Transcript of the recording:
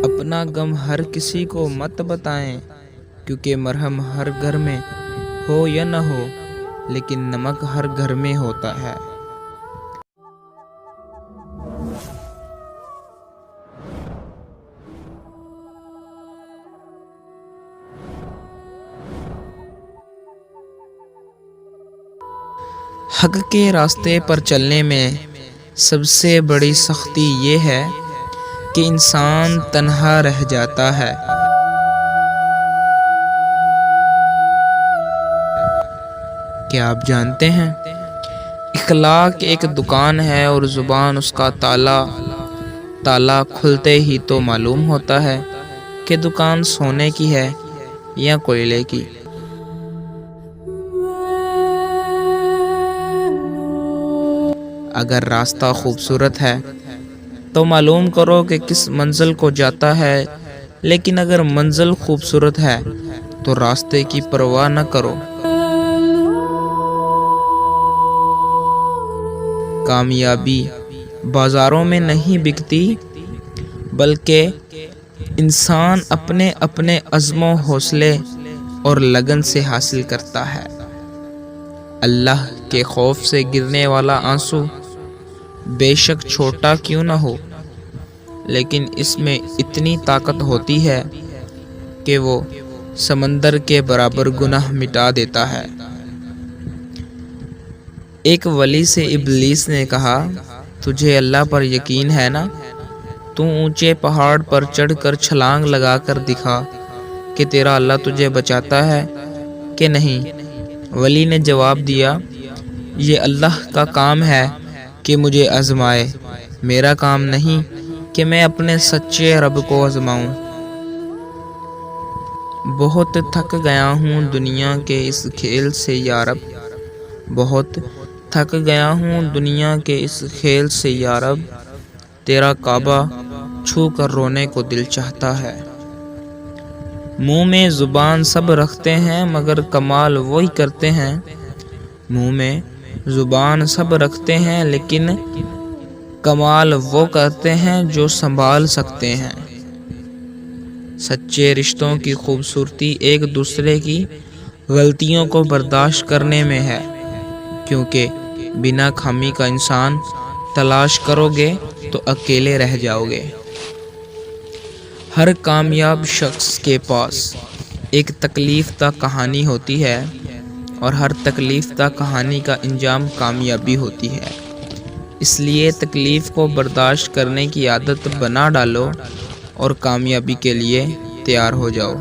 اپنا غم ہر کسی کو مت بتائیں، کیونکہ مرہم ہر گھر میں ہو یا نہ ہو، لیکن نمک ہر گھر میں ہوتا ہے۔ حق کے راستے پر چلنے میں سب سے بڑی سختی یہ ہے کہ انسان تنہا رہ جاتا ہے۔ کیا آپ جانتے ہیں، اخلاق ایک دکان ہے اور زبان اس کا تالا کھلتے ہی تو معلوم ہوتا ہے کہ دکان سونے کی ہے یا کوئلے کی۔ اگر راستہ خوبصورت ہے تو معلوم کرو کہ کس منزل کو جاتا ہے، لیکن اگر منزل خوبصورت ہے تو راستے کی پرواہ نہ کرو۔ کامیابی بازاروں میں نہیں بکتی، بلکہ انسان اپنے اپنے عزم و حوصلے اور لگن سے حاصل کرتا ہے۔ اللہ کے خوف سے گرنے والا آنسو بے شک چھوٹا کیوں نہ ہو، لیکن اس میں اتنی طاقت ہوتی ہے کہ وہ سمندر کے برابر گناہ مٹا دیتا ہے۔ ایک ولی سے ابلیس نے کہا، تجھے اللہ پر یقین ہے نا؟ تو اونچے پہاڑ پر چڑھ کر چھلانگ لگا کر دکھا کہ تیرا اللہ تجھے بچاتا ہے کہ نہیں۔ ولی نے جواب دیا، یہ اللہ کا کام ہے کہ مجھے آزمائے، میرا کام نہیں کہ میں اپنے سچے رب کو آزماؤں۔ بہت تھک گیا ہوں دنیا کے اس کھیل سے یا رب، بہت تھک گیا ہوں دنیا کے اس کھیل سے یا رب، تیرا کعبہ چھو کر رونے کو دل چاہتا ہے۔ منہ میں زبان سب رکھتے ہیں مگر کمال وہی کرتے ہیں، منہ میں زبان سب رکھتے ہیں لیکن کمال وہ کرتے ہیں جو سنبھال سکتے ہیں۔ سچے رشتوں کی خوبصورتی ایک دوسرے کی غلطیوں کو برداشت کرنے میں ہے، کیونکہ بنا خامی کا انسان تلاش کرو گے تو اکیلے رہ جاؤ گے۔ ہر کامیاب شخص کے پاس ایک تکلیف دہ کہانی ہوتی ہے، اور ہر تکلیف دہ کہانی کا انجام کامیابی ہوتی ہے۔ اس لیے تکلیف کو برداشت کرنے کی عادت بنا ڈالو اور کامیابی کے لیے تیار ہو جاؤ۔